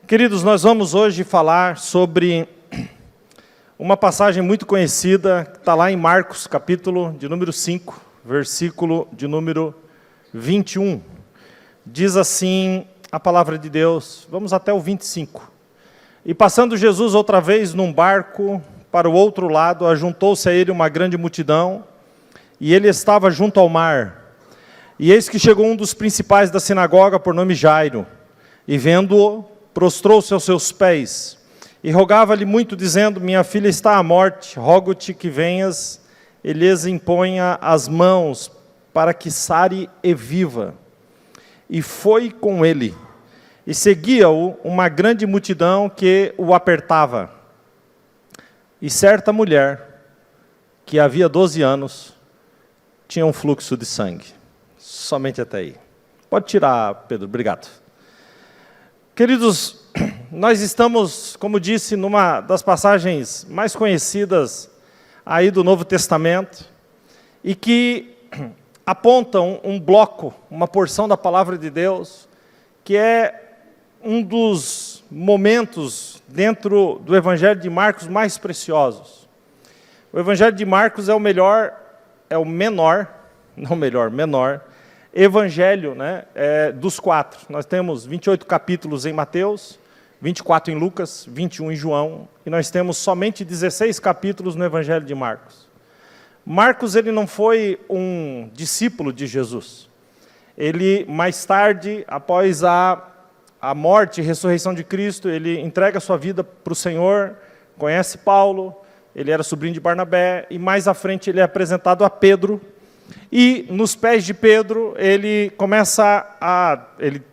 Queridos, nós vamos hoje falar sobre uma passagem muito conhecida, que está lá em Marcos, capítulo de número 5, versículo de número 21. Diz assim a palavra de Deus, vamos até o 25. E passando Jesus outra vez num barco para o outro lado, ajuntou-se a ele uma grande multidão, e ele estava junto ao mar. E eis que chegou um dos principais da sinagoga, por nome Jairo, e vendo-o, prostrou-se aos seus pés, e rogava-lhe muito, dizendo: minha filha está à morte, rogo-te que venhas e lhes imponha as mãos, para que sare e viva. E foi com ele, e seguia-o uma grande multidão que o apertava. E certa mulher, que havia 12 anos, tinha um fluxo de sangue. Somente até aí. Pode tirar, Pedro, obrigado. Queridos, nós estamos, como disse, numa das passagens mais conhecidas aí do Novo Testamento, e que apontam um bloco, uma porção da palavra de Deus, que é um dos momentos dentro do Evangelho de Marcos mais preciosos. O Evangelho de Marcos é o menor Evangelho, dos 4. Nós temos 28 capítulos em Mateus, 24 em Lucas, 21 em João, e nós temos somente 16 capítulos no Evangelho de Marcos. Marcos, ele não foi um discípulo de Jesus. Ele, mais tarde, após a morte e ressurreição de Cristo, ele entrega a sua vida para o Senhor, conhece Paulo, ele era sobrinho de Barnabé, e mais à frente ele é apresentado a Pedro. E nos pés de Pedro, ele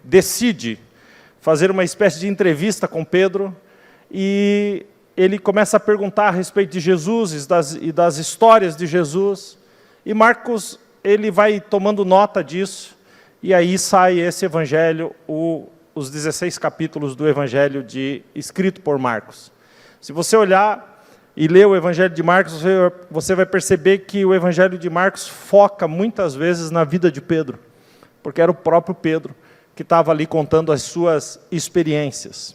decide fazer uma espécie de entrevista com Pedro, e ele começa a perguntar a respeito de Jesus e das histórias de Jesus, e Marcos, ele vai tomando nota disso, e aí sai esse evangelho, os 16 capítulos do evangelho escrito por Marcos. Se você olhar e ler o Evangelho de Marcos, você vai perceber que o Evangelho de Marcos foca muitas vezes na vida de Pedro, porque era o próprio Pedro que estava ali contando as suas experiências.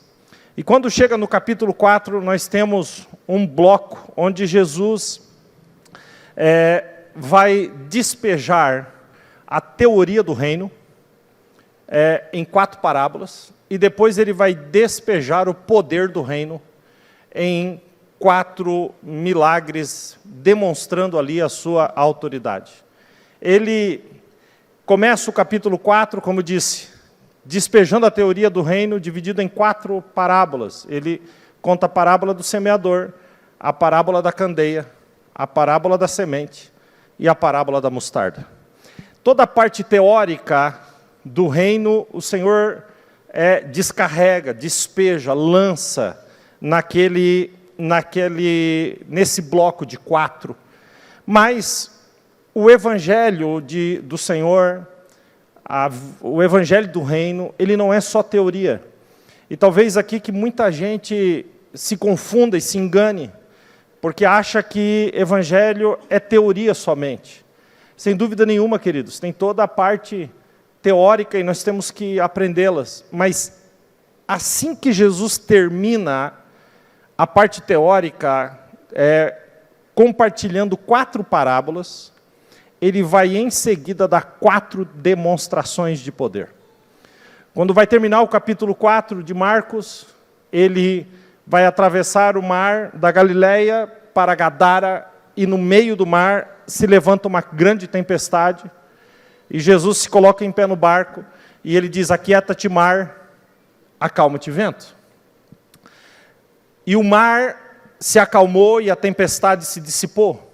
E quando chega no capítulo 4, nós temos um bloco onde Jesus vai despejar a teoria do reino em 4 parábolas, e depois ele vai despejar o poder do reino em 4 milagres, demonstrando ali a sua autoridade. Ele começa o capítulo 4, como disse, despejando a teoria do reino, dividido em 4 parábolas. Ele conta a parábola do semeador, a parábola da candeia, a parábola da semente e a parábola da mostarda. Toda a parte teórica do reino, o Senhor descarrega, despeja, lança nesse bloco de 4, mas o Evangelho do Senhor, o Evangelho do Reino, ele não é só teoria. E talvez aqui que muita gente se confunda e se engane, porque acha que Evangelho é teoria somente. Sem dúvida nenhuma, queridos, tem toda a parte teórica e nós temos que aprendê-las, mas assim que Jesus termina a parte teórica, compartilhando 4 parábolas, ele vai em seguida dar 4 demonstrações de poder. Quando vai terminar o capítulo 4 de Marcos, ele vai atravessar o mar da Galileia para Gadara, e no meio do mar se levanta uma grande tempestade, e Jesus se coloca em pé no barco, e ele diz: aquieta-te mar, acalma-te vento. E o mar se acalmou e a tempestade se dissipou.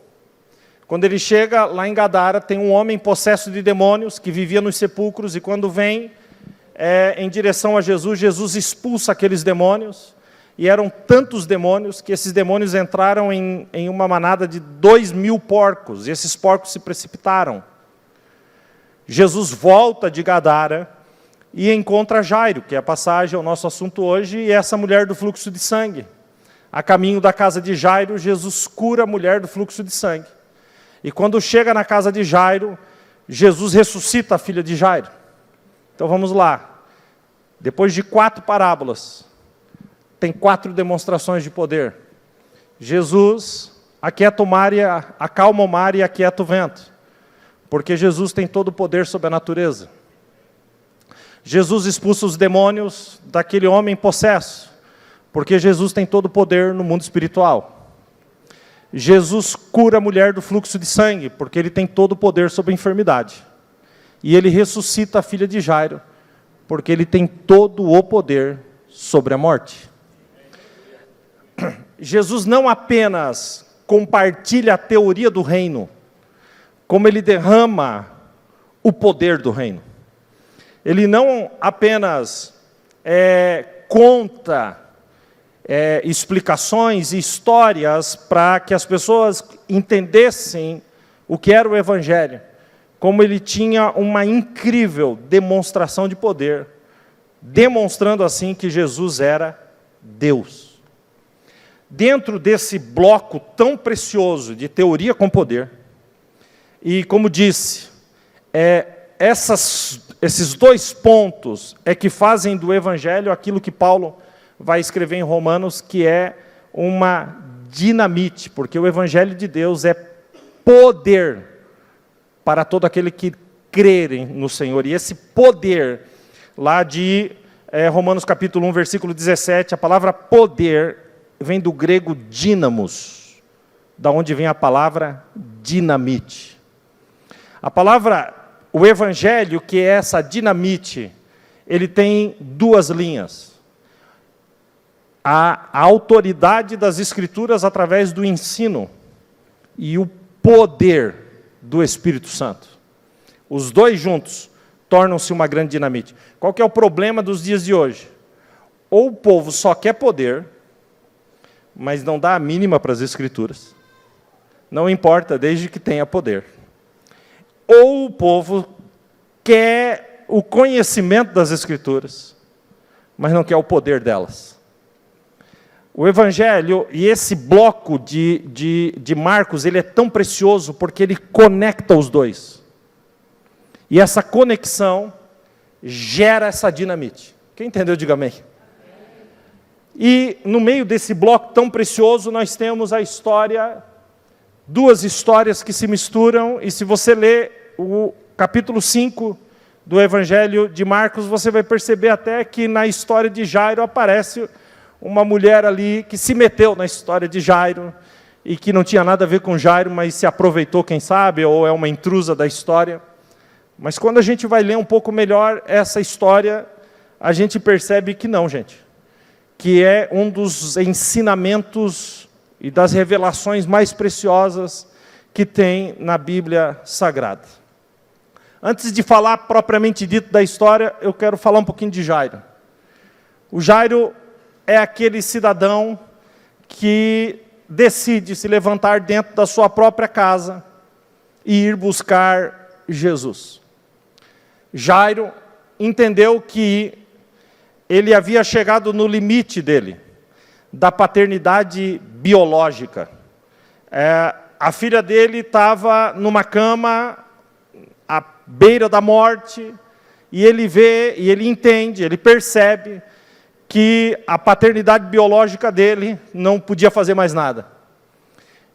Quando ele chega lá em Gadara, tem um homem possesso de demônios que vivia nos sepulcros, e quando vem em direção a Jesus, Jesus expulsa aqueles demônios, e eram tantos demônios que esses demônios entraram em uma manada de 2.000 porcos, e esses porcos se precipitaram. Jesus volta de Gadara e encontra Jairo, que é a passagem, é o nosso assunto hoje, e essa mulher do fluxo de sangue. A caminho da casa de Jairo, Jesus cura a mulher do fluxo de sangue. E quando chega na casa de Jairo, Jesus ressuscita a filha de Jairo. Então vamos lá. Depois de 4 parábolas, tem 4 demonstrações de poder. Jesus aquieta o mar, acalma o mar e aquieta o vento, porque Jesus tem todo o poder sobre a natureza. Jesus expulsa os demônios daquele homem possesso, porque Jesus tem todo o poder no mundo espiritual. Jesus cura a mulher do fluxo de sangue, porque ele tem todo o poder sobre a enfermidade. E ele ressuscita a filha de Jairo, porque ele tem todo o poder sobre a morte. Jesus não apenas compartilha a teoria do reino, como ele derrama o poder do reino. Ele não apenas conta explicações e histórias para que as pessoas entendessem o que era o Evangelho, como ele tinha uma incrível demonstração de poder, demonstrando assim que Jesus era Deus. Dentro desse bloco tão precioso de teoria com poder, e como disse, esses 2 pontos é que fazem do Evangelho aquilo que Paulo vai escrever em Romanos, que é uma dinamite, porque o Evangelho de Deus é poder para todo aquele que crerem no Senhor. E esse poder, lá de Romanos capítulo 1, versículo 17, a palavra poder vem do grego dínamos, da onde vem a palavra dinamite. A palavra, o Evangelho, que é essa dinamite, ele tem 2 linhas. A autoridade das Escrituras através do ensino e o poder do Espírito Santo. Os 2 juntos tornam-se uma grande dinamite. Qual que é o problema dos dias de hoje? Ou o povo só quer poder, mas não dá a mínima para as Escrituras. Não importa, desde que tenha poder. Ou o povo quer o conhecimento das Escrituras, mas não quer o poder delas. O Evangelho, e esse bloco de Marcos, ele é tão precioso porque ele conecta os 2. E essa conexão gera essa dinamite. Quem entendeu, diga amém. E no meio desse bloco tão precioso, nós temos a história, 2 histórias que se misturam, e se você ler o capítulo 5 do Evangelho de Marcos, você vai perceber até que na história de Jairo aparece uma mulher ali que se meteu na história de Jairo, e que não tinha nada a ver com Jairo, mas se aproveitou, quem sabe, ou é uma intrusa da história. Mas quando a gente vai ler um pouco melhor essa história, a gente percebe que não, gente. Que é um dos ensinamentos e das revelações mais preciosas que tem na Bíblia Sagrada. Antes de falar propriamente dito da história, eu quero falar um pouquinho de Jairo. O Jairo é aquele cidadão que decide se levantar dentro da sua própria casa e ir buscar Jesus. Jairo entendeu que ele havia chegado no limite dele, da paternidade biológica. A filha dele estava numa cama, à beira da morte, e ele vê, e ele entende, ele percebe que a paternidade biológica dele não podia fazer mais nada.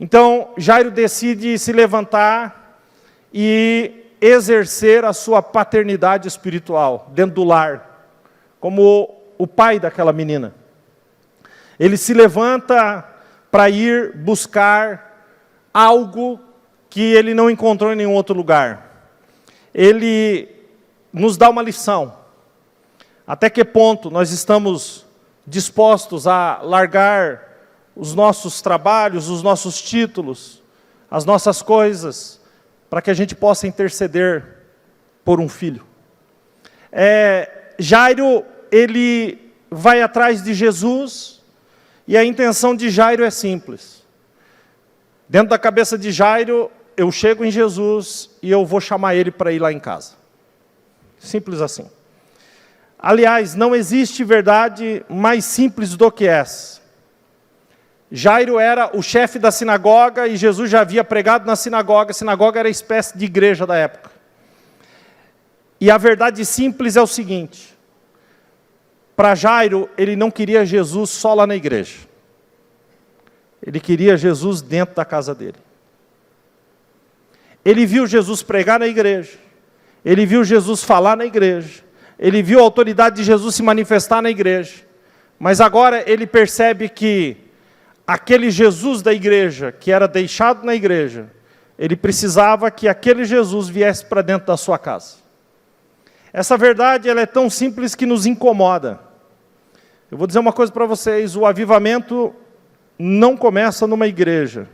Então, Jairo decide se levantar e exercer a sua paternidade espiritual dentro do lar, como o pai daquela menina. Ele se levanta para ir buscar algo que ele não encontrou em nenhum outro lugar. Ele nos dá uma lição. Até que ponto nós estamos dispostos a largar os nossos trabalhos, os nossos títulos, as nossas coisas, para que a gente possa interceder por um filho. Jairo, ele vai atrás de Jesus, e a intenção de Jairo é simples. Dentro da cabeça de Jairo, eu chego em Jesus e eu vou chamar ele para ir lá em casa. Simples assim. Aliás, não existe verdade mais simples do que essa. Jairo era o chefe da sinagoga e Jesus já havia pregado na sinagoga. A sinagoga era a espécie de igreja da época. E a verdade simples é o seguinte: Para Jairo, ele não queria Jesus só lá na igreja. Ele queria Jesus dentro da casa dele. Ele viu Jesus pregar na igreja. Ele viu Jesus falar na igreja. Ele viu a autoridade de Jesus se manifestar na igreja. Mas agora ele percebe que aquele Jesus da igreja, que era deixado na igreja, ele precisava que aquele Jesus viesse para dentro da sua casa. Essa verdade ela é tão simples que nos incomoda. Eu vou dizer uma coisa para vocês, o avivamento não começa numa igreja.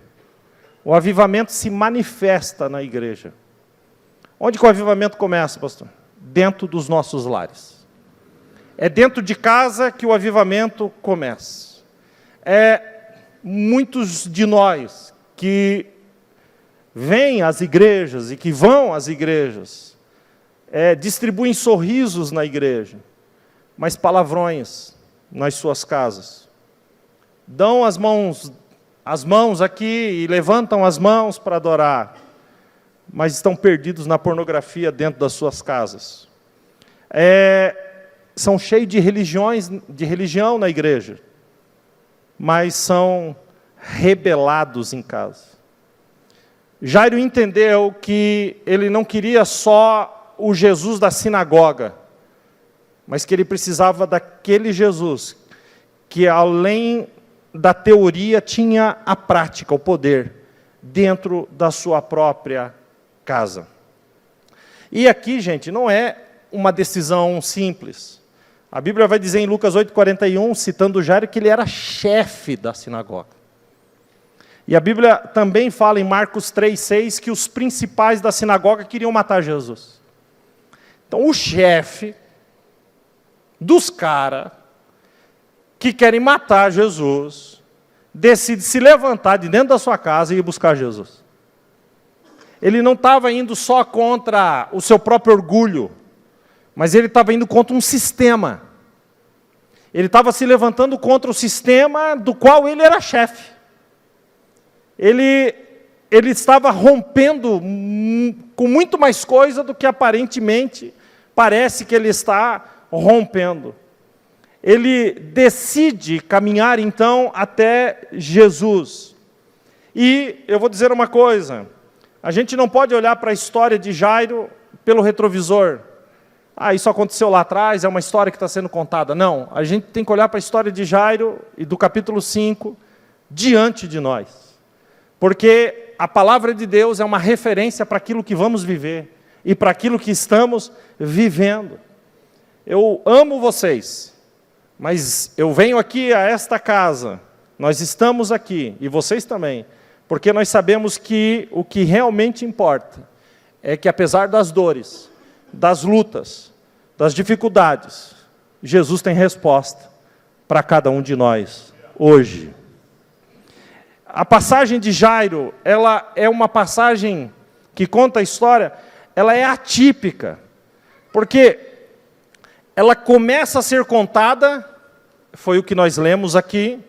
O avivamento se manifesta na igreja. Onde que o avivamento começa, pastor? Dentro dos nossos lares. É dentro de casa que o avivamento começa. Muitos de nós que vêm às igrejas e que vão às igrejas, distribuem sorrisos na igreja, mas palavrões nas suas casas. Dão as mãos aqui e levantam as mãos para adorar, mas estão perdidos na pornografia dentro das suas casas. São cheios de religião na igreja, mas são rebelados em casa. Jairo entendeu que ele não queria só o Jesus da sinagoga, mas que ele precisava daquele Jesus, que além da teoria tinha a prática, o poder, dentro da sua própria casa. E aqui, gente, não é uma decisão simples. A Bíblia vai dizer em Lucas 8,41, citando Jairo, que ele era chefe da sinagoga. E a Bíblia também fala em Marcos 3,6, que os principais da sinagoga queriam matar Jesus. Então, o chefe dos caras que querem matar Jesus, decide se levantar de dentro da sua casa e ir buscar Jesus. Ele não estava indo só contra o seu próprio orgulho, mas ele estava indo contra um sistema. Ele estava se levantando contra o sistema do qual ele era chefe. Ele estava rompendo com muito mais coisa do que aparentemente parece que ele está rompendo. Ele decide caminhar então até Jesus. E eu vou dizer uma coisa, a gente não pode olhar para a história de Jairo pelo retrovisor. Isso aconteceu lá atrás, é uma história que está sendo contada. Não, a gente tem que olhar para a história de Jairo e do capítulo 5 diante de nós. Porque a palavra de Deus é uma referência para aquilo que vamos viver e para aquilo que estamos vivendo. Eu amo vocês, mas eu venho aqui a esta casa, nós estamos aqui, e vocês também, porque nós sabemos que o que realmente importa é que apesar das dores, das lutas, das dificuldades, Jesus tem resposta para cada um de nós hoje. A passagem de Jairo, ela é uma passagem que conta a história, ela é atípica, porque ela começa a ser contada, foi o que nós lemos aqui,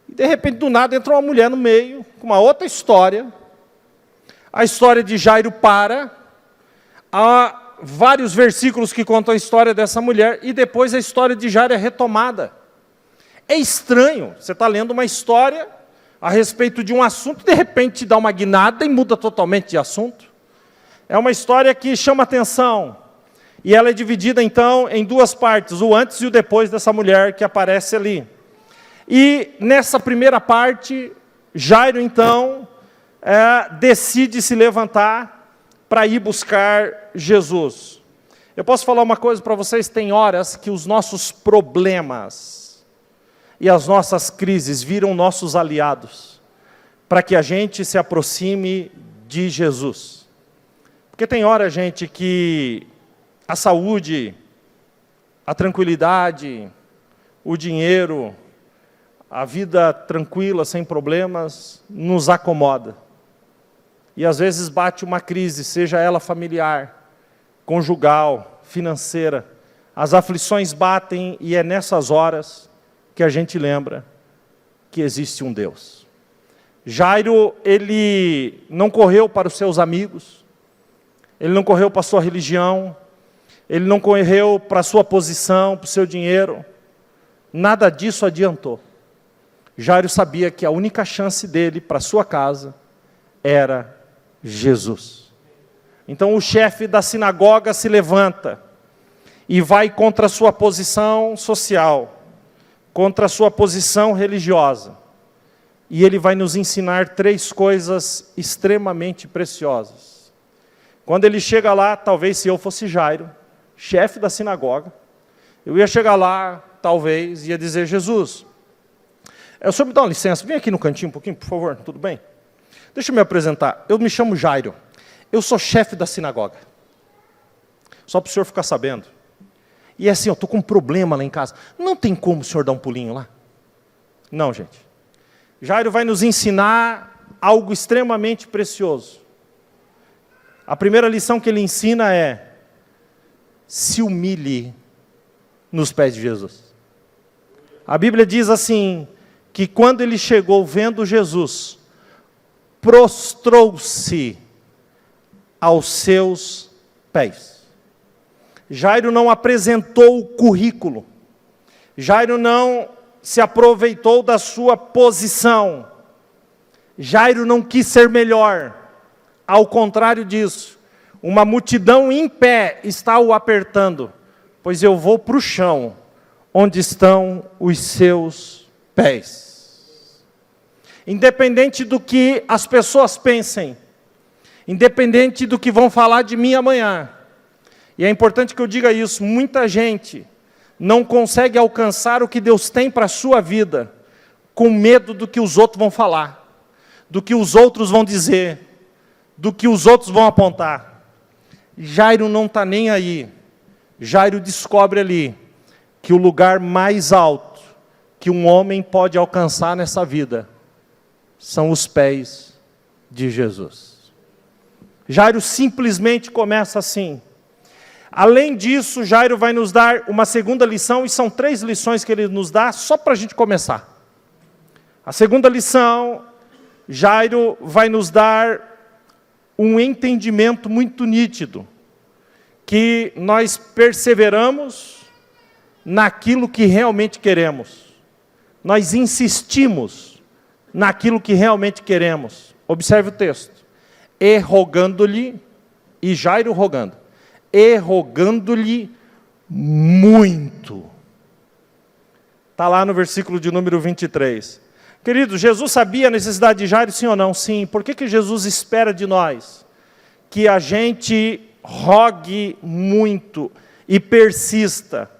e de repente do nada entra uma mulher no meio, com uma outra história, a história de Jairo para, há vários versículos que contam a história dessa mulher, e depois a história de Jairo é retomada. É estranho, você está lendo uma história a respeito de um assunto, de repente te dá uma guinada e muda totalmente de assunto. É uma história que chama atenção, e ela é dividida então em duas partes, o antes e o depois dessa mulher que aparece ali. E nessa primeira parte, Jairo então decide se levantar para ir buscar Jesus. Eu posso falar uma coisa para vocês, tem horas que os nossos problemas e as nossas crises viram nossos aliados, para que a gente se aproxime de Jesus. Porque tem hora, gente, que a saúde, a tranquilidade, o dinheiro, a vida tranquila, sem problemas, nos acomoda. E às vezes bate uma crise, seja ela familiar, conjugal, financeira. As aflições batem e é nessas horas que a gente lembra que existe um Deus. Jairo, ele não correu para os seus amigos, ele não correu para a sua religião, ele não correu para a sua posição, para o seu dinheiro, nada disso adiantou. Jairo sabia que a única chance dele para sua casa era Jesus. Então o chefe da sinagoga se levanta e vai contra a sua posição social, contra a sua posição religiosa. E ele vai nos ensinar 3 coisas extremamente preciosas. Quando ele chega lá, talvez se eu fosse Jairo, chefe da sinagoga, eu ia chegar lá, talvez, e ia dizer: Jesus, o senhor me dá uma licença, vem aqui no cantinho um pouquinho, por favor, tudo bem? Deixa eu me apresentar, eu me chamo Jairo, eu sou chefe da sinagoga. Só para o senhor ficar sabendo. E é assim, eu estou com um problema lá em casa. Não tem como o senhor dar um pulinho lá? Não, gente. Jairo vai nos ensinar algo extremamente precioso. A primeira lição que ele ensina é: se humilhe nos pés de Jesus. A Bíblia diz assim, que quando ele chegou vendo Jesus, prostrou-se aos seus pés. Jairo não apresentou o currículo. Jairo não se aproveitou da sua posição. Jairo não quis ser melhor. Ao contrário disso, uma multidão em pé está o apertando, pois eu vou para o chão, onde estão os seus pés. Independente do que as pessoas pensem, independente do que vão falar de mim amanhã, e é importante que eu diga isso, muita gente não consegue alcançar o que Deus tem para a sua vida, com medo do que os outros vão falar, do que os outros vão dizer, do que os outros vão apontar. Jairo não está nem aí. Jairo descobre ali que o lugar mais alto que um homem pode alcançar nessa vida são os pés de Jesus. Jairo simplesmente começa assim. Além disso, Jairo vai nos dar uma segunda lição, e são 3 lições que ele nos dá, só para a gente começar. A segunda lição, Jairo vai nos dar um entendimento muito nítido, que nós perseveramos naquilo que realmente queremos. Nós insistimos naquilo que realmente queremos. Observe o texto. E rogando-lhe, e Jairo rogando, e rogando-lhe muito. Está lá no versículo de número 23. Querido, Jesus sabia a necessidade de Jairo, sim ou não? Sim. Por que Jesus espera de nós? Que a gente rogue muito e persista.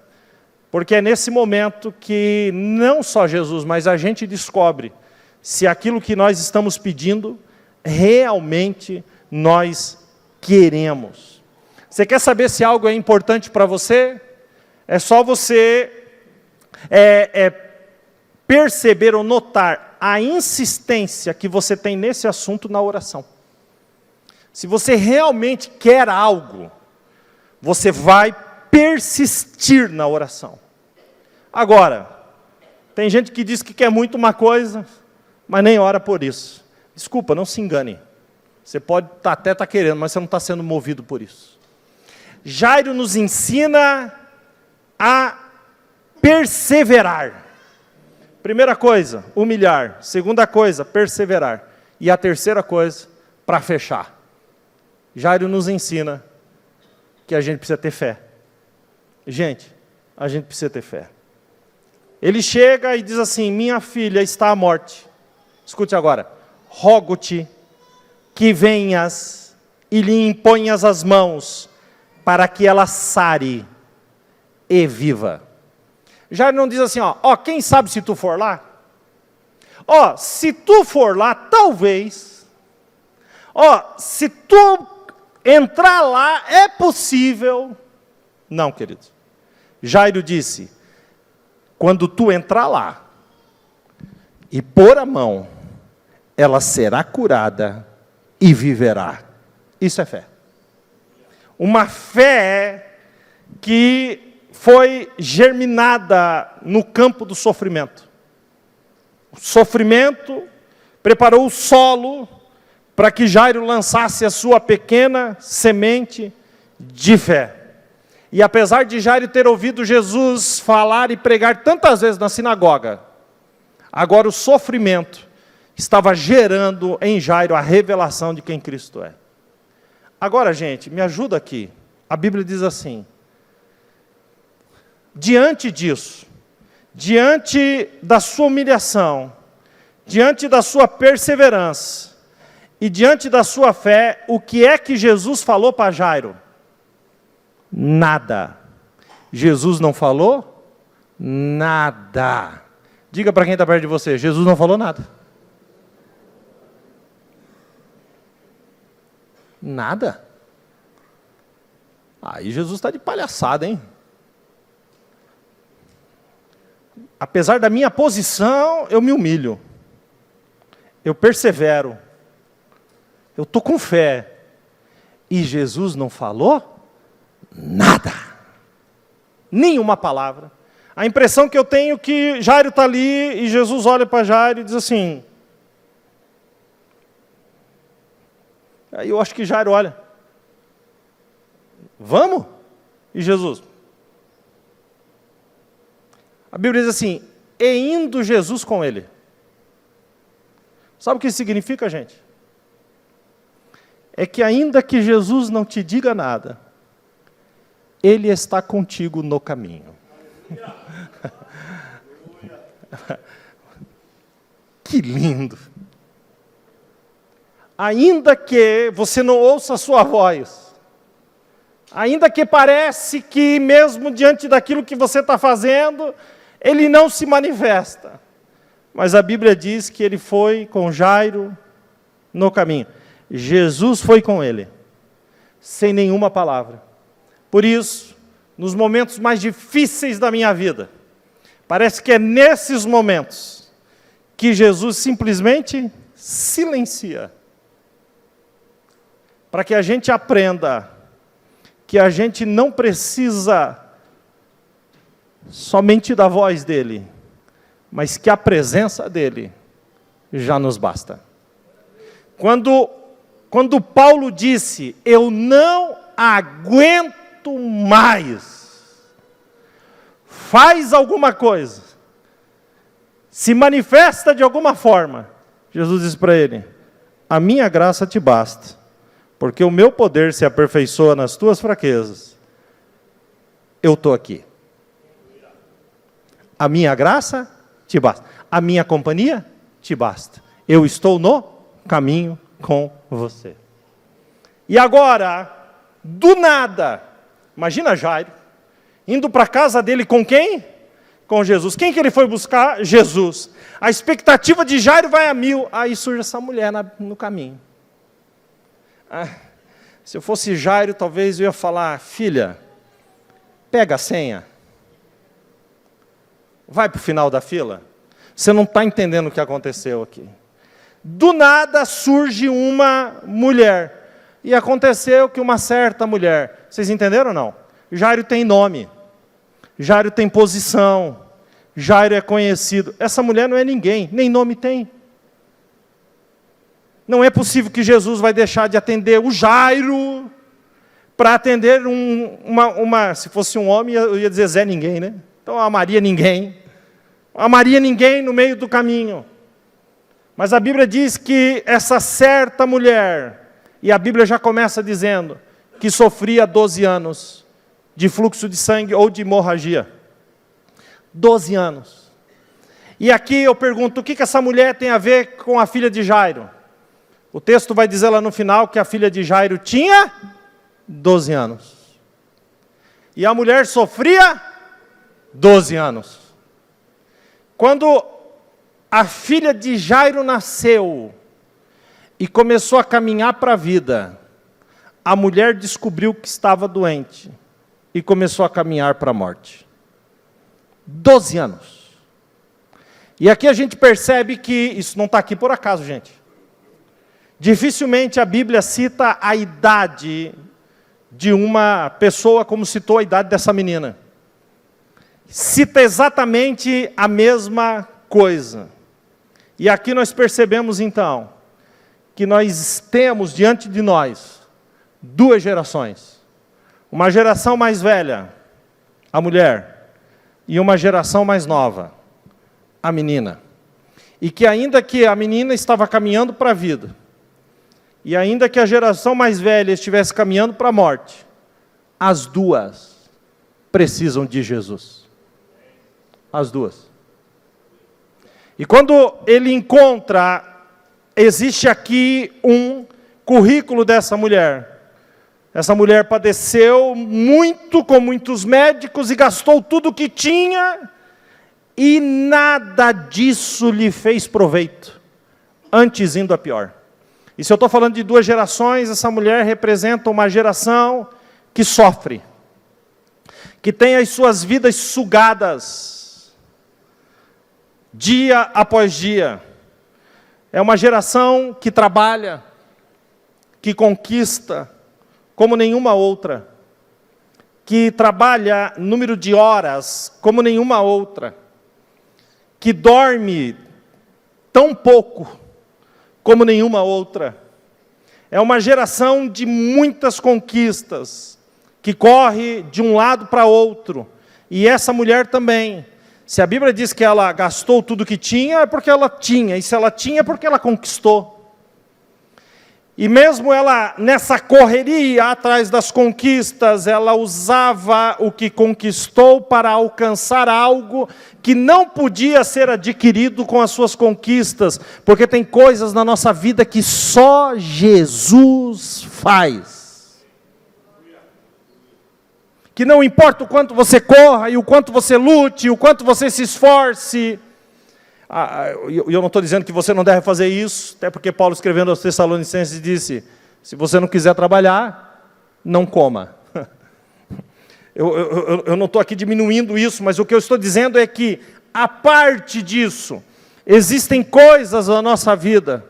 Porque é nesse momento que não só Jesus, mas a gente descobre se aquilo que nós estamos pedindo, realmente nós queremos. Você quer saber se algo é importante para você? É só você perceber ou notar a insistência que você tem nesse assunto na oração. Se você realmente quer algo, você vai persistir na oração. Agora, tem gente que diz que quer muito uma coisa, mas nem ora por isso. Desculpa, não se engane. Você pode até estar querendo, mas você não está sendo movido por isso. Jairo nos ensina a perseverar. Primeira coisa, humilhar. Segunda coisa, perseverar. E a terceira coisa, para fechar. Jairo nos ensina que a gente precisa ter fé. Gente, a gente precisa ter fé. Ele chega e diz assim: minha filha está à morte. Escute agora. Rogo-te que venhas e lhe imponhas as mãos, para que ela sare e viva. Jairo não diz assim, quem sabe se tu for lá? Se tu for lá, talvez. Se tu entrar lá, é possível. Não, queridos. Jairo disse, quando tu entrar lá e pôr a mão, ela será curada e viverá. Isso é fé. Uma fé que foi germinada no campo do sofrimento. O sofrimento preparou o solo para que Jairo lançasse a sua pequena semente de fé. E apesar de Jairo ter ouvido Jesus falar e pregar tantas vezes na sinagoga, agora o sofrimento estava gerando em Jairo a revelação de quem Cristo é. Agora, gente, me ajuda aqui. A Bíblia diz assim: diante disso, diante da sua humilhação, diante da sua perseverança e diante da sua fé, o que é que Jesus falou para Jairo? Nada. Jesus não falou nada. Diga para quem está perto de você: Jesus não falou nada. Nada. Aí Jesus está de palhaçada, hein? Apesar da minha posição, eu me humilho. Eu persevero. Eu estou com fé. E Jesus não falou nada. Nenhuma palavra. A impressão que eu tenho é que Jairo está ali e Jesus olha para Jairo e diz assim. Aí eu acho que Jairo olha. Vamos? E Jesus? A Bíblia diz assim: e indo Jesus com ele. Sabe o que isso significa, gente? É que ainda que Jesus não te diga nada, Ele está contigo no caminho. Que lindo! Ainda que você não ouça a sua voz, ainda que parece que mesmo diante daquilo que você está fazendo, Ele não se manifesta. Mas a Bíblia diz que Ele foi com Jairo no caminho. Jesus foi com ele, sem nenhuma palavra. Por isso, nos momentos mais difíceis da minha vida, parece que é nesses momentos que Jesus simplesmente silencia. Para que a gente aprenda que a gente não precisa somente da voz dele, mas que a presença dele já nos basta. Quando Paulo disse: eu não aguento mais, faz alguma coisa, se manifesta de alguma forma, Jesus disse para ele: a minha graça te basta, porque o meu poder se aperfeiçoa nas tuas fraquezas. Eu estou aqui. A minha graça te basta. A minha companhia te basta. Eu estou no caminho com você. E agora, do nada, imagina Jairo, indo para a casa dele com quem? Com Jesus. Quem que ele foi buscar? Jesus. A expectativa de Jairo vai a 1000. Aí surge essa mulher no caminho. Se eu fosse Jairo, talvez eu ia falar: filha, pega a senha. Vai para o final da fila. Você não está entendendo o que aconteceu aqui. Do nada surge uma mulher. E aconteceu que uma certa mulher, vocês entenderam ou não? Jairo tem nome. Jairo tem posição. Jairo é conhecido. Essa mulher não é ninguém, nem nome tem. Não é possível que Jesus vai deixar de atender o Jairo para atender se fosse um homem, eu ia dizer Zé Ninguém, né? Então a Maria Ninguém. A Maria Ninguém no meio do caminho. Mas a Bíblia diz que essa certa mulher, e a Bíblia já começa dizendo que sofria 12 anos de fluxo de sangue ou de hemorragia. 12 anos. E aqui eu pergunto: o que essa mulher tem a ver com a filha de Jairo? O texto vai dizer lá no final que a filha de Jairo tinha 12 anos. E a mulher sofria 12 anos. Quando a filha de Jairo nasceu e começou a caminhar para a vida, a mulher descobriu que estava doente e começou a caminhar para a morte. 12 anos. E aqui a gente percebe que isso não está aqui por acaso, gente. Dificilmente a Bíblia cita a idade de uma pessoa como citou a idade dessa menina. Cita exatamente a mesma coisa. E aqui nós percebemos então, que nós temos diante de nós duas gerações. uma geração mais velha, a mulher, e uma geração mais nova, a menina. E que ainda que a menina estava caminhando para a vida, e ainda que a geração mais velha estivesse caminhando para a morte, as duas precisam de Jesus. As duas. E quando ele encontra, existe aqui um currículo dessa mulher. Essa mulher padeceu muito com muitos médicos e gastou tudo o que tinha, e nada disso lhe fez proveito, antes indo a pior. E se eu estou falando de duas gerações, essa mulher representa uma geração que sofre, que tem as suas vidas sugadas, dia após dia. É uma geração que trabalha, que conquista, como nenhuma outra, que trabalha número de horas, como nenhuma outra, que dorme tão pouco, como nenhuma outra. É uma geração de muitas conquistas, que corre de um lado para outro. E essa mulher também. Se a Bíblia diz que ela gastou tudo que tinha, é porque ela tinha. E se ela tinha, é porque ela conquistou. E mesmo ela, nessa correria atrás das conquistas, ela usava o que conquistou para alcançar algo que não podia ser adquirido com as suas conquistas, porque tem coisas na nossa vida que só Jesus faz. Que não importa o quanto você corra, e o quanto você lute, o quanto você se esforce. Eu não estou dizendo que você não deve fazer isso, até porque Paulo, escrevendo aos Tessalonicenses, disse: se você não quiser trabalhar, não coma. Eu não estou aqui diminuindo isso, mas o que eu estou dizendo é que, a parte disso, existem coisas na nossa vida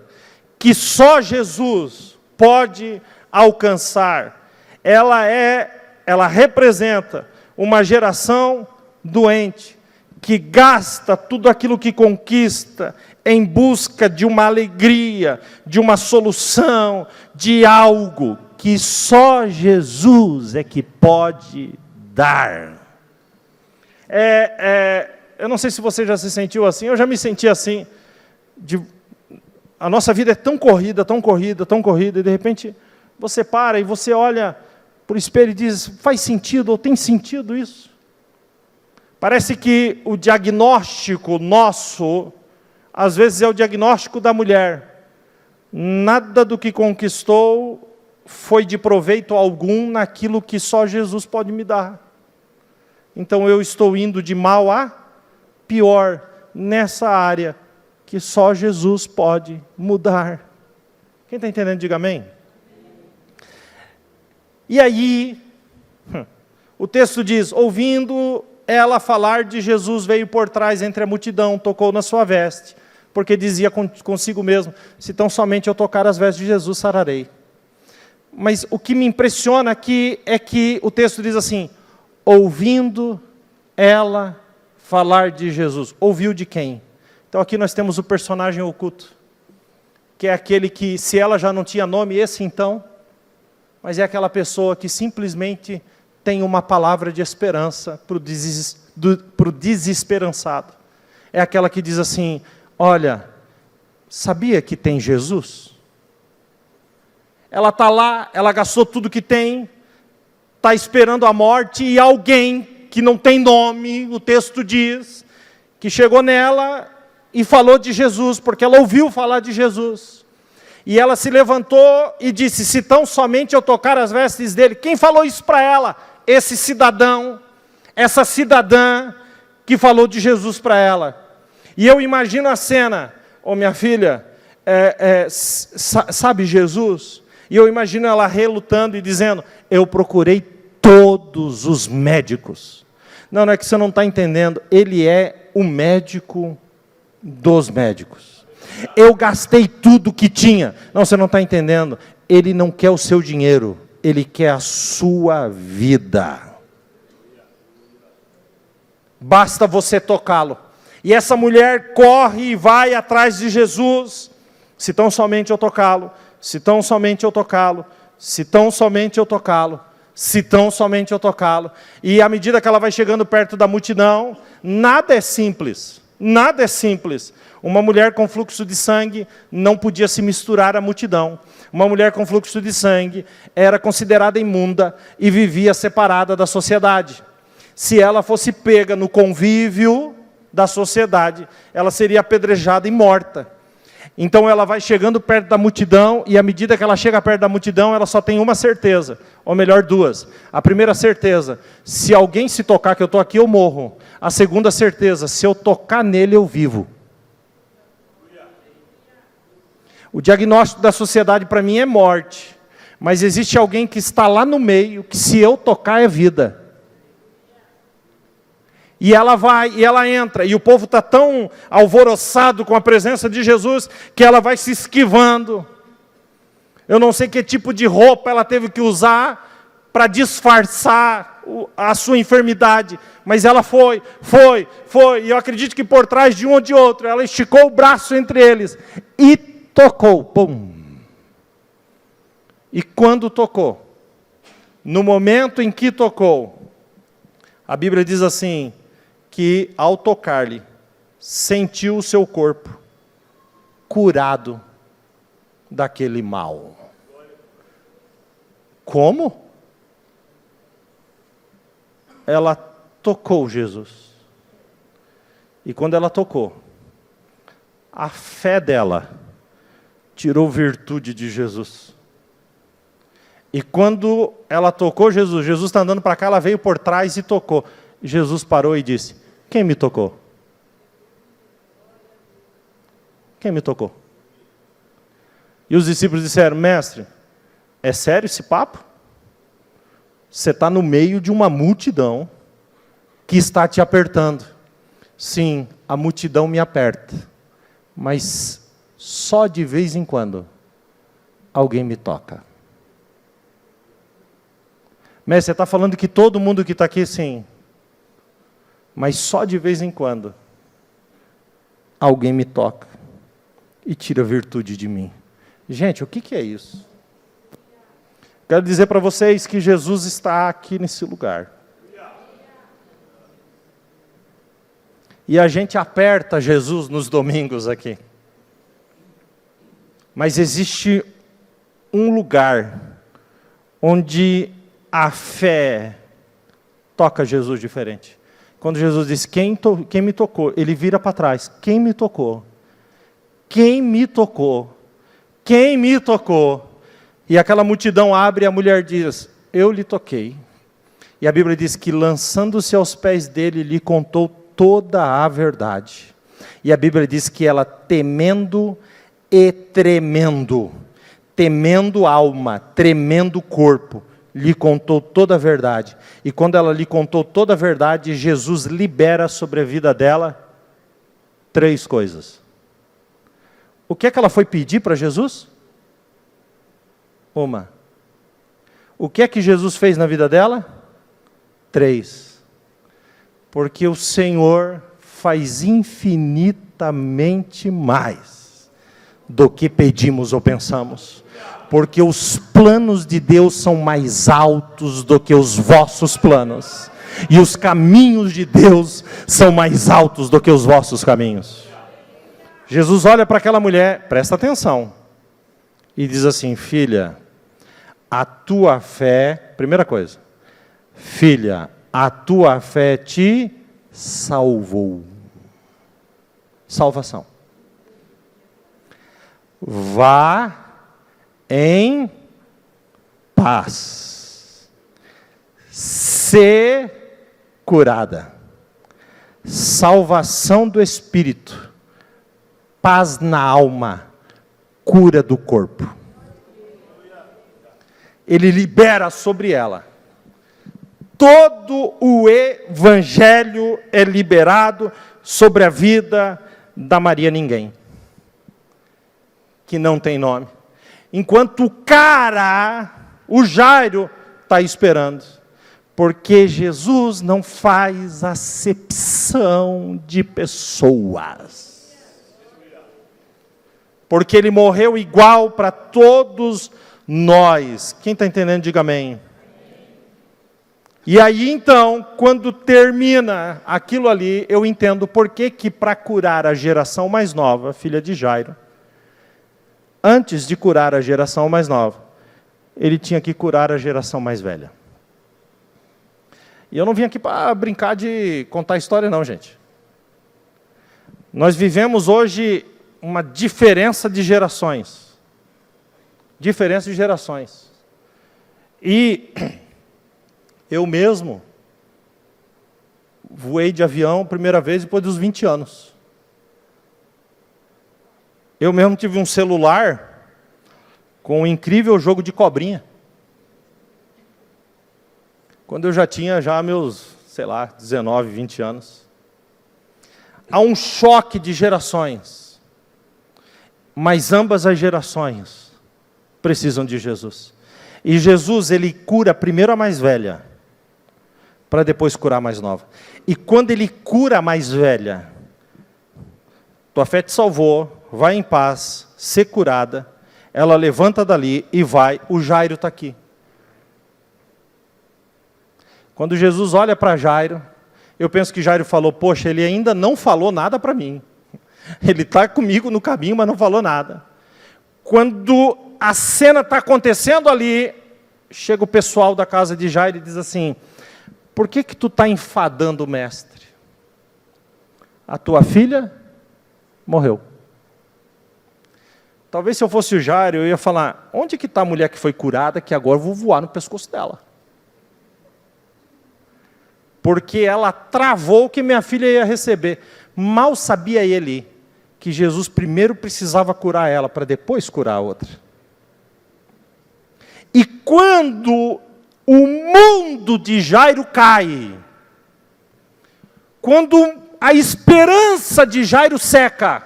que só Jesus pode alcançar. Ela representa uma geração doente, que gasta tudo aquilo que conquista em busca de uma alegria, de uma solução, de algo que só Jesus é que pode dar. Eu não sei se você já se sentiu assim, eu já me senti assim. A nossa vida é tão corrida, tão corrida, tão corrida, e de repente você para e você olha para o espelho e diz: faz sentido ou tem sentido isso? Parece que o diagnóstico nosso, às vezes é o diagnóstico da mulher. Nada do que conquistou foi de proveito algum naquilo que só Jesus pode me dar. Então eu estou indo de mal a pior nessa área que só Jesus pode mudar. Quem está entendendo, diga amém. E aí, o texto diz: ouvindo ela falar de Jesus, veio por trás entre a multidão, tocou na sua veste, porque dizia consigo mesmo: se tão somente eu tocar as vestes de Jesus, sararei. Mas o que me impressiona aqui é que o texto diz assim: ouvindo ela falar de Jesus. Ouviu de quem? Então aqui nós temos o personagem oculto, que é aquele que, se ela já não tinha nome, esse então, mas é aquela pessoa que simplesmente tem uma palavra de esperança para o desesperançado. É aquela que diz assim: olha, sabia que tem Jesus? Ela está lá, ela gastou tudo que tem, está esperando a morte, e alguém que não tem nome, o texto diz, que chegou nela e falou de Jesus, porque ela ouviu falar de Jesus. E ela se levantou e disse: se tão somente eu tocar as vestes dele. Quem falou isso para ela? Esse cidadão, essa cidadã que falou de Jesus para ela. E eu imagino a cena: ô minha filha, sabe Jesus? E eu imagino ela relutando e dizendo: eu procurei todos os médicos. Não é que você não está entendendo, ele é o médico dos médicos. Eu gastei tudo que tinha. Não, você não está entendendo, ele não quer o seu dinheiro, ele quer a sua vida. Basta você tocá-lo. E essa mulher corre e vai atrás de Jesus. Se tão somente eu tocá-lo, se tão somente eu tocá-lo, se tão somente eu tocá-lo, se tão somente eu tocá-lo. E à medida que ela vai chegando perto da multidão, nada é simples, nada é simples. Uma mulher com fluxo de sangue não podia se misturar à multidão. Uma mulher com fluxo de sangue era considerada imunda e vivia separada da sociedade. Se ela fosse pega no convívio da sociedade, ela seria apedrejada e morta. Então ela vai chegando perto da multidão, e à medida que ela chega perto da multidão, ela só tem uma certeza, ou melhor, duas. A primeira certeza, se alguém se tocar que eu estou aqui, eu morro. A segunda certeza, se eu tocar nele, eu vivo. O diagnóstico da sociedade para mim é morte, mas existe alguém que está lá no meio, que se eu tocar é vida. E ela vai, e ela entra, e o povo está tão alvoroçado com a presença de Jesus, que ela vai se esquivando. Eu não sei que tipo de roupa ela teve que usar para disfarçar a sua enfermidade, mas ela foi, e eu acredito que por trás de um ou de outro, ela esticou o braço entre eles, e tocou, pum. E quando tocou, no momento em que tocou, a Bíblia diz assim, que ao tocar-lhe, sentiu o seu corpo curado daquele mal. Como? Ela tocou Jesus. E quando ela tocou, a fé dela tirou virtude de Jesus. E quando ela tocou Jesus, Jesus está andando para cá, ela veio por trás e tocou. Jesus parou e disse, quem me tocou? Quem me tocou? E os discípulos disseram, mestre, é sério esse papo? Você está no meio de uma multidão que está te apertando. Sim, a multidão me aperta, mas só de vez em quando alguém me toca. Mestre, você está falando que todo mundo que está aqui, sim, mas só de vez em quando alguém me toca e tira a virtude de mim. Gente, o que é isso? Quero dizer para vocês que Jesus está aqui nesse lugar. E a gente aperta Jesus nos domingos aqui. Mas existe um lugar onde a fé toca Jesus diferente. Quando Jesus diz, quem me tocou? Ele vira para trás, quem me tocou? Quem me tocou? Quem me tocou? E aquela multidão abre e a mulher diz, eu lhe toquei. E a Bíblia diz que lançando-se aos pés dele, lhe contou toda a verdade. E a Bíblia diz que ela temendo e tremendo, temendo alma, tremendo corpo, lhe contou toda a verdade. E quando ela lhe contou toda a verdade, Jesus libera sobre a vida dela 3 coisas. O que é que ela foi pedir para Jesus? Uma. O que é que Jesus fez na vida dela? 3. Porque o Senhor faz infinitamente mais do que pedimos ou pensamos. Porque os planos de Deus são mais altos do que os vossos planos. E os caminhos de Deus são mais altos do que os vossos caminhos. Jesus olha para aquela mulher, presta atenção, e diz assim, filha, a tua fé, primeira coisa, filha, a tua fé te salvou. Salvação. Vá em paz, ser curada, salvação do espírito, paz na alma, cura do corpo. Ele libera sobre ela. Todo o evangelho é liberado sobre a vida da Maria Ninguém, que não tem nome. Enquanto o cara, o Jairo, está esperando. Porque Jesus não faz acepção de pessoas. Porque Ele morreu igual para todos nós. Quem está entendendo, diga amém. E aí então, quando termina aquilo ali, eu entendo por que para curar a geração mais nova, filha de Jairo, antes de curar a geração mais nova, ele tinha que curar a geração mais velha. E eu não vim aqui para brincar de contar história não, gente. Nós vivemos hoje uma diferença de gerações. Diferença de gerações. E eu mesmo voei de avião primeira vez depois dos 20 anos. Eu mesmo tive um celular com um incrível jogo de cobrinha. Quando eu já tinha meus, 19, 20 anos. Há um choque de gerações. Mas ambas as gerações precisam de Jesus. E Jesus, ele cura primeiro a mais velha, para depois curar a mais nova. E quando ele cura a mais velha, tua fé te salvou, vai em paz, ser curada, ela levanta dali e vai, o Jairo está aqui. Quando Jesus olha para Jairo, eu penso que Jairo falou, poxa, ele ainda não falou nada para mim. Ele está comigo no caminho, mas não falou nada. Quando a cena está acontecendo ali, chega o pessoal da casa de Jairo e diz assim, por que tu está enfadando o mestre? A tua filha morreu. Talvez se eu fosse o Jairo, eu ia falar, onde que está a mulher que foi curada, que agora eu vou voar no pescoço dela? Porque ela travou o que minha filha ia receber. Mal sabia ele que Jesus primeiro precisava curar ela, para depois curar a outra. E quando o mundo de Jairo cai, quando a esperança de Jairo seca,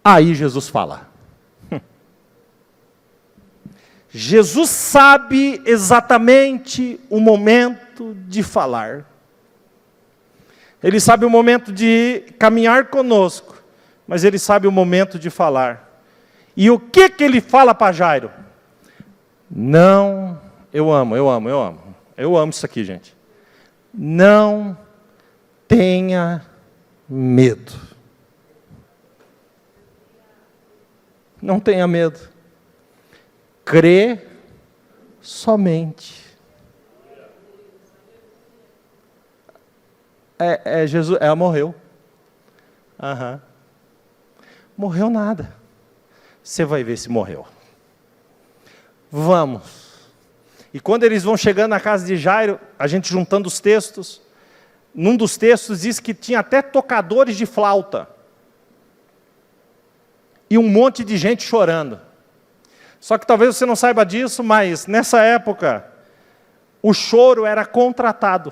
aí Jesus fala. Jesus sabe exatamente o momento de falar. Ele sabe o momento de caminhar conosco, mas ele sabe o momento de falar. E o que ele fala para Jairo? Não, eu amo isso aqui, gente. Não tenha medo. Não tenha medo. Crê somente. Jesus, ela morreu. Morreu nada. Você vai ver se morreu. Vamos. E quando eles vão chegando na casa de Jairo, a gente juntando os textos, num dos textos diz que tinha até tocadores de flauta. E um monte de gente chorando. Só que talvez você não saiba disso, mas nessa época, o choro era contratado.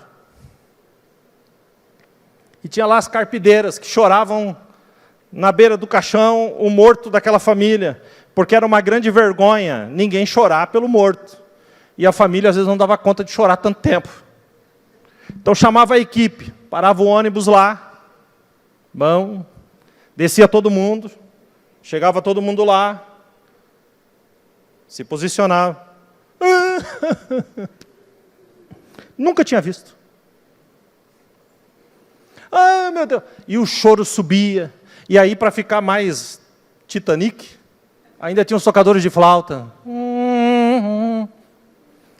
E tinha lá as carpideiras que choravam na beira do caixão o morto daquela família, porque era uma grande vergonha ninguém chorar pelo morto. E a família às vezes não dava conta de chorar tanto tempo. Então chamava a equipe, parava o ônibus lá, bom, descia todo mundo, chegava todo mundo lá, se posicionava. Nunca tinha visto. Ah, meu Deus. E o choro subia. E aí, para ficar mais Titanic, ainda tinha os tocadores de flauta.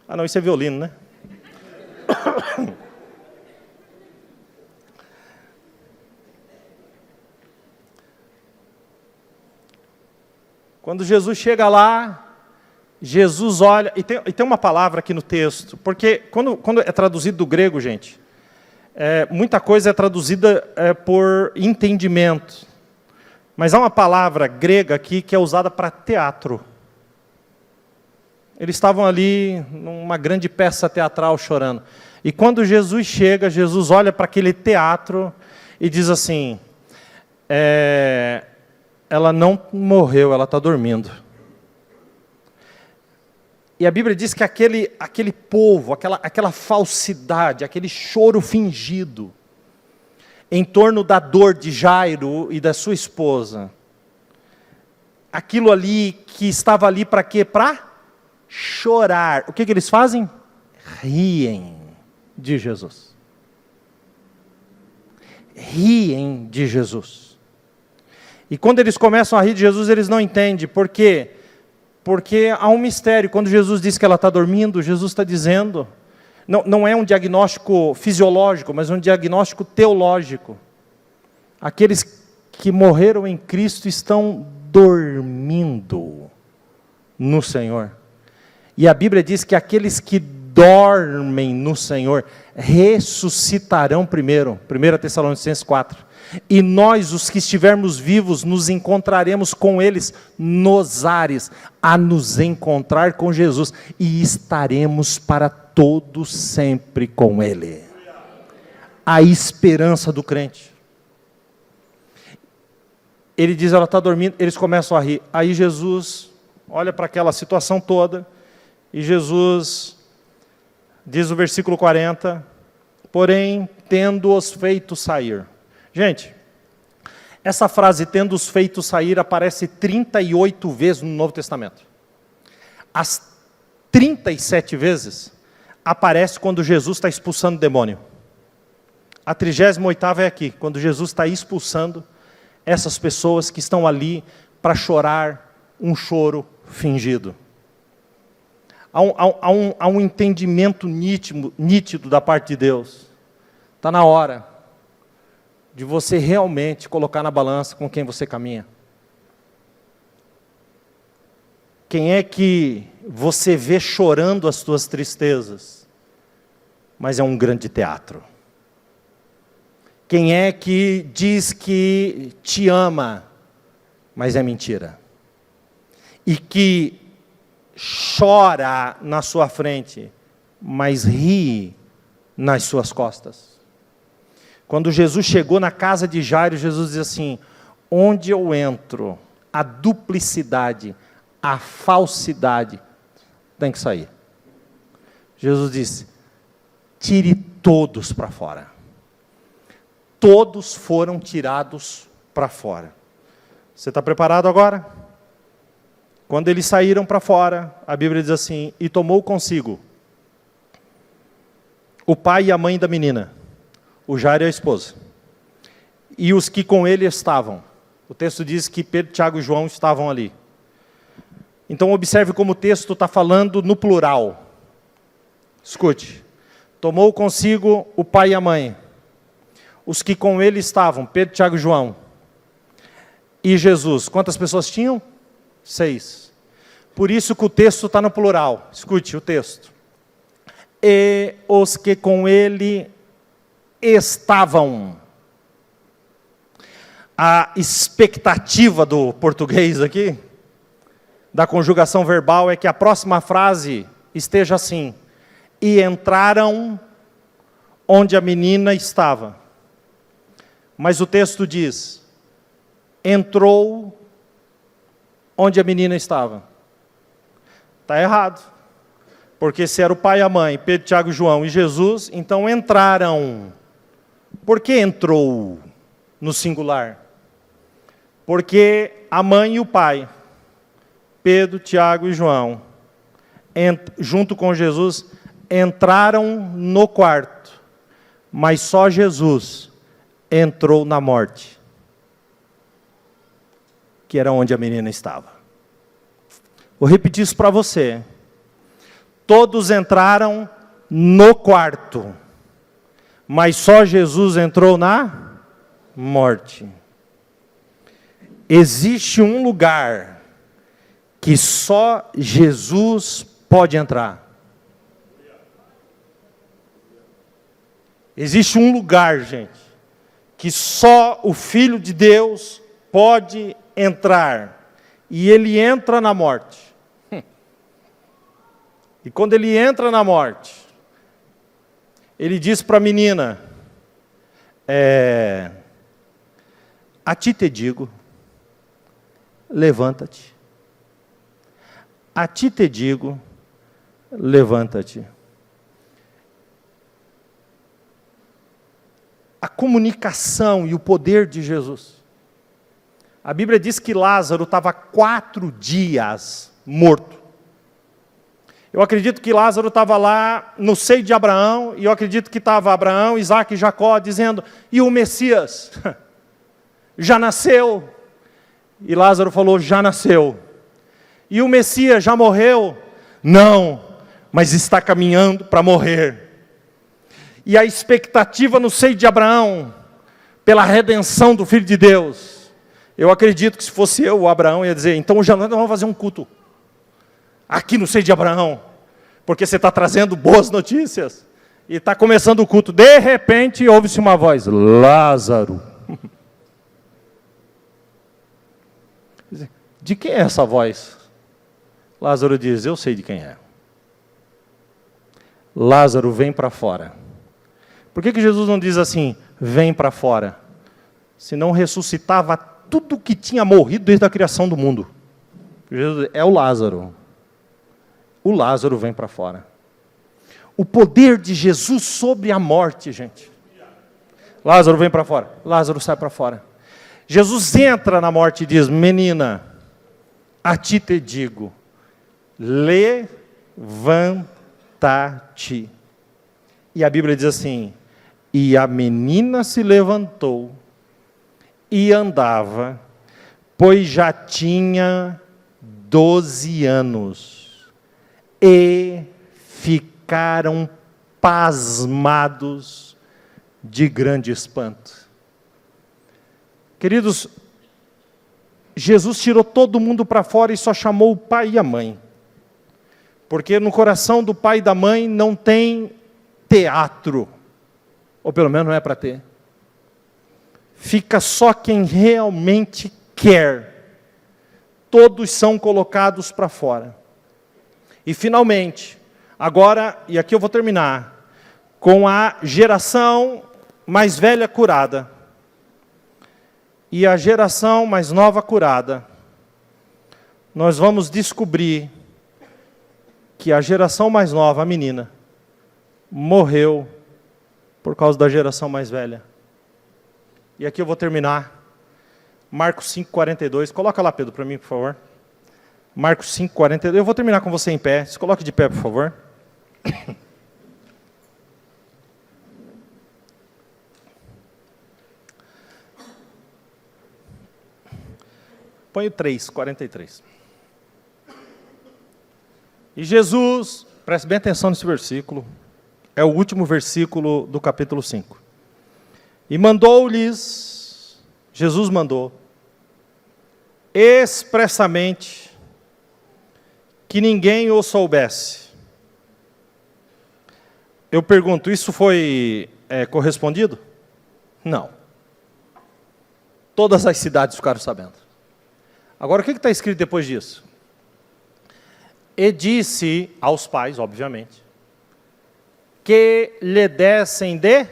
Ah, não, isso é violino, né? Quando Jesus chega lá, Jesus olha, e tem uma palavra aqui no texto, porque quando é traduzido do grego, gente, muita coisa é traduzida por entendimento. Mas há uma palavra grega aqui que é usada para teatro. Eles estavam ali numa grande peça teatral chorando. E quando Jesus chega, Jesus olha para aquele teatro e diz assim, ela não morreu, ela está dormindo. E a Bíblia diz que aquele povo, aquela falsidade, aquele choro fingido, em torno da dor de Jairo e da sua esposa, aquilo ali que estava ali para quê? Para chorar. O que eles fazem? riem de Jesus. Riem de Jesus. E quando eles começam a rir de Jesus, eles não entendem. Por quê? Porque há um mistério. Quando Jesus diz que ela está dormindo, Jesus está dizendo, não é um diagnóstico fisiológico, mas um diagnóstico teológico. Aqueles que morreram em Cristo estão dormindo no Senhor. E a Bíblia diz que aqueles que dormem no Senhor ressuscitarão primeiro. 1 Tessalonicenses 4. E nós, os que estivermos vivos, nos encontraremos com eles nos ares, a nos encontrar com Jesus, e estaremos para todo sempre com Ele. A esperança do crente. Ele diz, ela está dormindo, eles começam a rir. Aí Jesus olha para aquela situação toda, e Jesus diz o versículo 40, porém, tendo-os feito sair. Gente, essa frase, tendo-os feito sair, aparece 38 vezes no Novo Testamento. As 37 vezes, aparece quando Jesus está expulsando o demônio. A 38ª é aqui, quando Jesus está expulsando essas pessoas que estão ali para chorar um choro fingido. Há um entendimento nítido da parte de Deus. Está na hora de você realmente colocar na balança com quem você caminha. Quem é que você vê chorando as suas tristezas, mas é um grande teatro? Quem é que diz que te ama, mas é mentira? E que chora na sua frente, mas ri nas suas costas? Quando Jesus chegou na casa de Jairo, Jesus diz assim, onde eu entro, a duplicidade, a falsidade, tem que sair. Jesus disse, tire todos para fora. Todos foram tirados para fora. Você está preparado agora? Quando eles saíram para fora, a Bíblia diz assim, e tomou consigo o pai e a mãe da menina, o Jairo e a esposa, e os que com ele estavam. O texto diz que Pedro, Tiago e João estavam ali. Então observe como o texto está falando no plural. Escute. Tomou consigo o pai e a mãe, os que com ele estavam, Pedro, Tiago e João, e Jesus. Quantas pessoas tinham? 6. Por isso que o texto está no plural. Escute o texto. E os que com ele estavam. A expectativa do português aqui, da conjugação verbal, é que a próxima frase esteja assim. E entraram onde a menina estava. Mas o texto diz, entrou onde a menina estava. Está errado. Porque se era o pai e a mãe, Pedro, Tiago, João e Jesus, então entraram. Por que entrou no singular? Porque a mãe e o pai, Pedro, Tiago e João, junto com Jesus, entraram no quarto, mas só Jesus entrou na morte, que era onde a menina estava. Vou repetir isso para você. Todos entraram no quarto, mas só Jesus entrou na morte. Existe um lugar que só Jesus pode entrar. Existe um lugar, gente, que só o Filho de Deus pode entrar. E ele entra na morte. E quando ele entra na morte, ele diz para a menina, a ti te digo, levanta-te. A ti te digo, levanta-te. A comunicação e o poder de Jesus. A Bíblia diz que Lázaro estava 4 dias morto. Eu acredito que Lázaro estava lá no seio de Abraão, e eu acredito que estava Abraão, Isaac e Jacó dizendo, e o Messias? Já nasceu? E Lázaro falou, já nasceu. E o Messias já morreu? Não, mas está caminhando para morrer. E a expectativa no seio de Abraão, pela redenção do Filho de Deus. Eu acredito que se fosse eu, o Abraão ia dizer, então hoje à noite nós vamos fazer um culto. Aqui no seio de Abraão. Porque você está trazendo boas notícias. E está começando o culto. De repente, ouve-se uma voz, Lázaro. De quem é essa voz? Lázaro diz, eu sei de quem é. Lázaro, vem para fora. Por que Jesus não diz assim, vem para fora? Senão ressuscitava tudo que tinha morrido desde a criação do mundo. Jesus é o Lázaro. O Lázaro vem para fora. O poder de Jesus sobre a morte, gente. Lázaro vem para fora. Lázaro sai para fora. Jesus entra na morte e diz, menina, a ti te digo, levanta-te. E a Bíblia diz assim, e a menina se levantou e andava, pois já tinha 12 anos. E ficaram pasmados de grande espanto. Queridos, Jesus tirou todo mundo para fora e só chamou o pai e a mãe. Porque no coração do pai e da mãe não tem teatro. Ou pelo menos não é para ter. Fica só quem realmente quer. Todos são colocados para fora. E finalmente, agora, e aqui eu vou terminar, com a geração mais velha curada. E a geração mais nova curada. Nós vamos descobrir que a geração mais nova, a menina, morreu por causa da geração mais velha. E aqui eu vou terminar. Marcos 5:42. Coloca lá, Pedro, para mim, por favor. Marcos 5:42. Eu vou terminar com você em pé. Se coloque de pé, por favor. Põe o 3:43. E Jesus, preste bem atenção nesse versículo, é o último versículo do capítulo 5. E mandou-lhes, Jesus mandou, expressamente, que ninguém o soubesse. Eu pergunto, isso foi correspondido? Não. Todas as cidades ficaram sabendo. Agora, o que está escrito depois disso? E disse aos pais, obviamente, que lhe dessem de...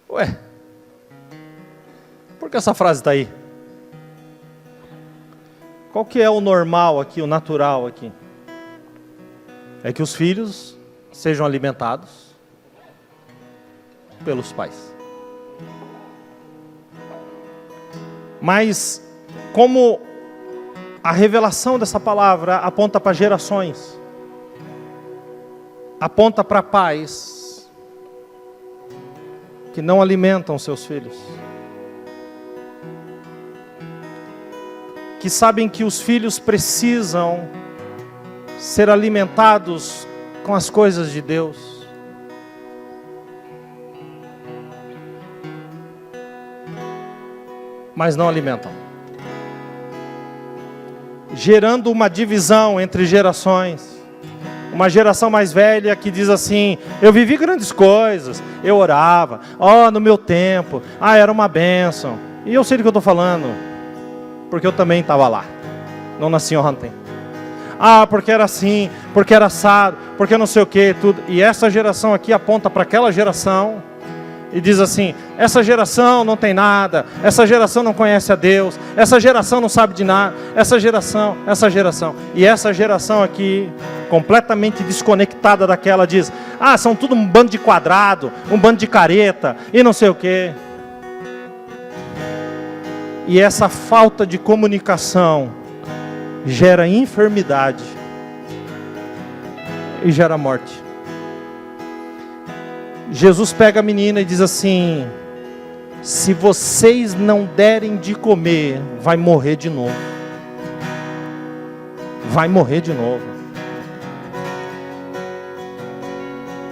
Ué, por que essa frase está aí? Qual que é o normal aqui, o natural aqui? É que os filhos sejam alimentados pelos pais. Mas, como a revelação dessa palavra aponta para gerações, aponta para pais que não alimentam seus filhos, que sabem que os filhos precisam ser alimentados com as coisas de Deus. Mas não alimentam. Gerando uma divisão entre gerações. Uma geração mais velha que diz assim, eu vivi grandes coisas, eu orava, no meu tempo, era uma bênção. E eu sei do que eu estou falando, porque eu também estava lá, não nasci ontem. Porque era assim, porque era assado, porque não sei o que, tudo. E essa geração aqui aponta para aquela geração e diz assim, essa geração não tem nada, essa geração não conhece a Deus, essa geração não sabe de nada, essa geração. E essa geração aqui, completamente desconectada daquela, diz, são tudo um bando de quadrado, um bando de careta, e não sei o que. E essa falta de comunicação gera enfermidade e gera morte. Jesus pega a menina e diz assim: se vocês não derem de comer, vai morrer de novo. Vai morrer de novo.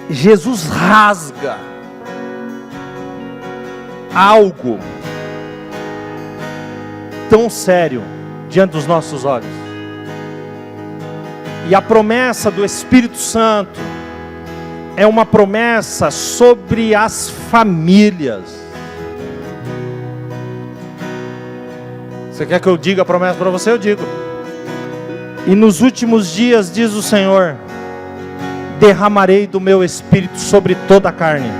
Jesus rasga algo tão sério diante dos nossos olhos. E a promessa do Espírito Santo é uma promessa sobre as famílias. Você quer que eu diga a promessa para você? Eu digo. E nos últimos dias, diz o Senhor, derramarei do meu Espírito sobre toda a carne.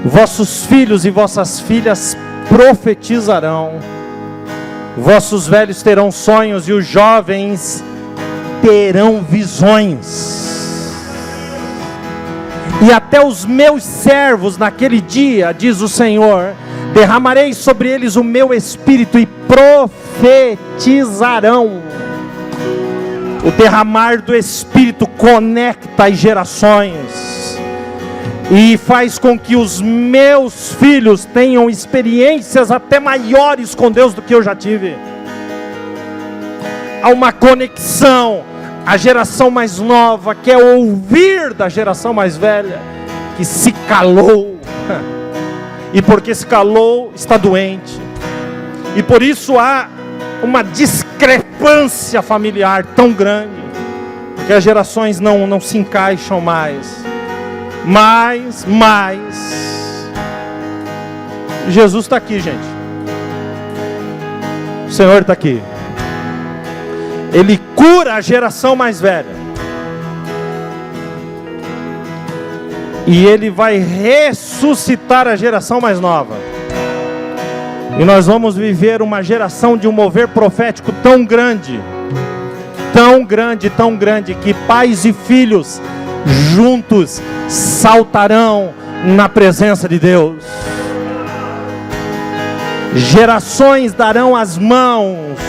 Vossos filhos e vossas filhas profetizarão. Vossos velhos terão sonhos e os jovens terão visões. E até os meus servos naquele dia, diz o Senhor, derramarei sobre eles o meu Espírito e profetizarão. O derramar do Espírito conecta as gerações e faz com que os meus filhos tenham experiências até maiores com Deus do que eu já tive. Há uma conexão. A geração mais nova quer ouvir da geração mais velha, que se calou, e porque se calou, está doente, e por isso há uma discrepância familiar tão grande, que as gerações não se encaixam mais. Mas Jesus está aqui, gente. O Senhor está aqui. Ele cura a geração mais velha. E Ele vai ressuscitar a geração mais nova. E nós vamos viver uma geração de um mover profético tão grande, tão grande, tão grande, que pais e filhos juntos saltarão na presença de Deus. Gerações darão as mãos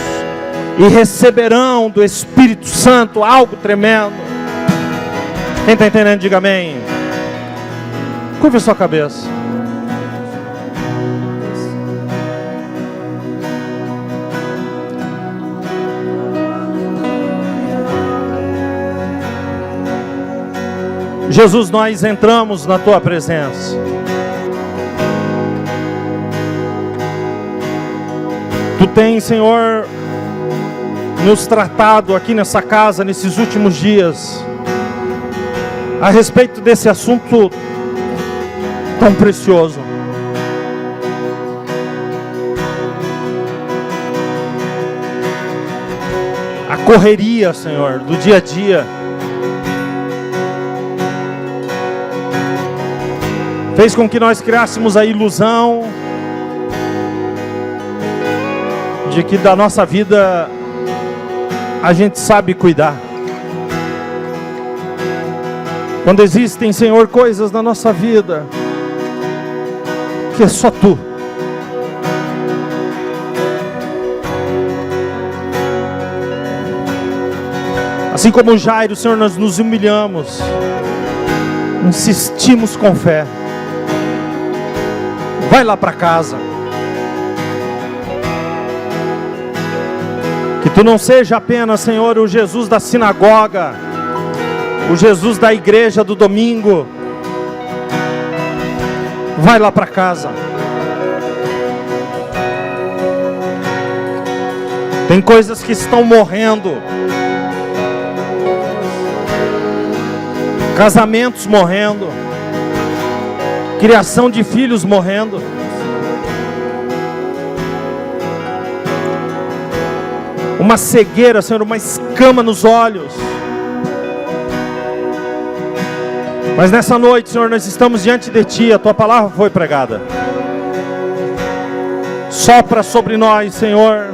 e receberão do Espírito Santo algo tremendo. Quem está entendendo, diga amém. Curva a sua cabeça. Jesus, nós entramos na Tua presença. Tu tens, Senhor, nos tratado aqui nessa casa, nesses últimos dias, a respeito desse assunto tão precioso. A correria, Senhor, do dia a dia, fez com que nós criássemos a ilusão de que da nossa vida a gente sabe cuidar. Quando existem, Senhor, coisas na nossa vida que é só Tu. Assim como Jairo, Senhor, nós nos humilhamos, insistimos com fé. Vai lá para casa. Que Tu não seja apenas, Senhor, o Jesus da sinagoga, o Jesus da igreja do domingo. Vai lá para casa. Tem coisas que estão morrendo. Casamentos morrendo. Criação de filhos morrendo. Uma cegueira, Senhor, uma escama nos olhos. Mas nessa noite, Senhor, nós estamos diante de Ti. A Tua palavra foi pregada. Sopra sobre nós, Senhor.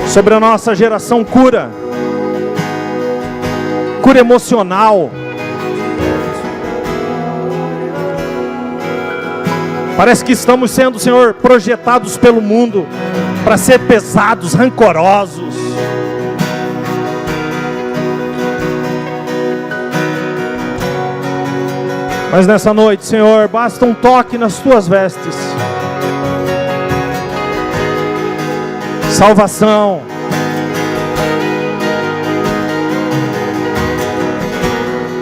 Sobre a nossa geração, cura. Cura emocional. Parece que estamos sendo, Senhor, projetados pelo mundo. para ser pesados, rancorosos. Mas nessa noite, Senhor, basta um toque nas tuas vestes. Salvação.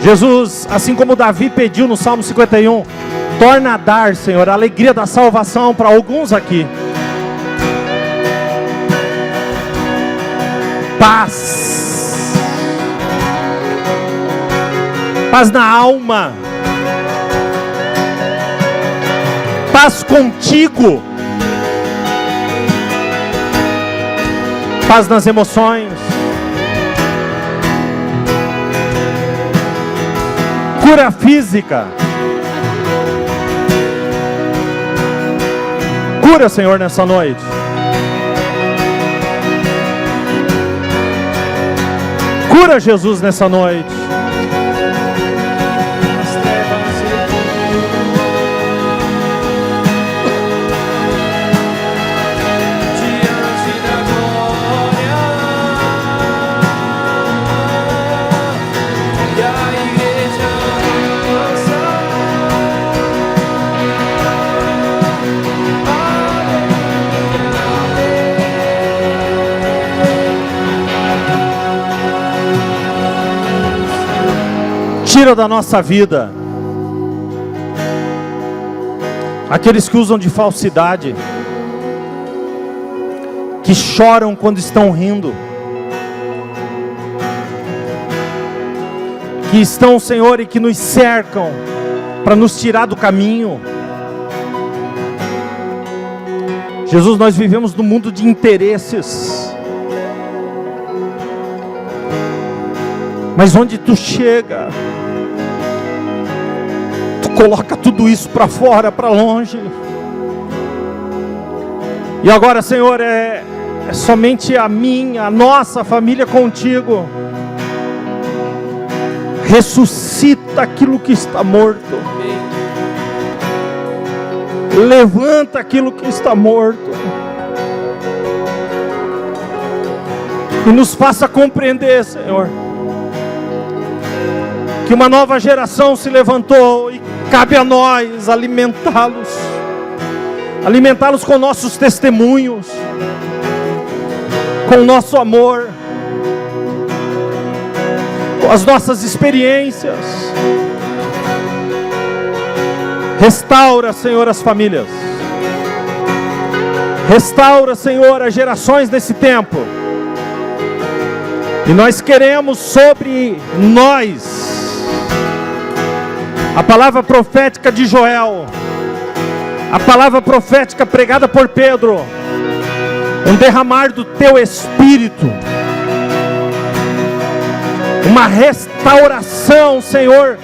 Jesus, assim como Davi pediu no Salmo 51, torna a dar, Senhor, a alegria da salvação para alguns aqui. Paz. Paz na alma. Paz contigo. Paz nas emoções. Cura física. Cura, Senhor, nessa noite. Cura, Jesus, nessa noite. Tira da nossa vida aqueles que usam de falsidade, que choram quando estão rindo, que estão, Senhor, e que nos cercam para nos tirar do caminho. Jesus, nós vivemos num mundo de interesses, mas onde tu chega, coloca tudo isso para fora, para longe. E agora, Senhor, é somente a minha, a nossa família contigo. Ressuscita aquilo que está morto. Levanta aquilo que está morto. E nos faça compreender, Senhor, que uma nova geração se levantou e cabe a nós alimentá-los. Alimentá-los com nossos testemunhos, com o nosso amor, com as nossas experiências. Restaura, Senhor, as famílias. Restaura, Senhor, as gerações desse tempo. E nós queremos sobre nós a palavra profética de Joel, a palavra profética pregada por Pedro, um derramar do teu Espírito, uma restauração, Senhor,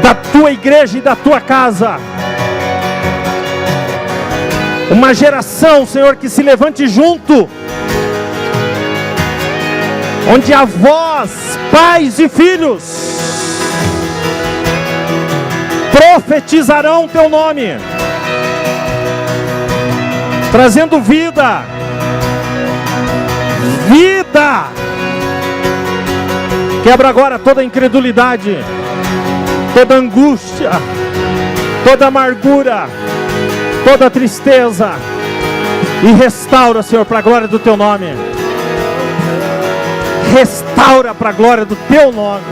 da tua igreja e da tua casa. Uma geração, Senhor, que se levante junto, onde avós, pais e filhos profetizarão teu nome, trazendo vida, vida. Quebra agora toda incredulidade, toda angústia, toda amargura, toda tristeza, e restaura, Senhor, para a glória do teu nome. Restaura para a glória do teu nome.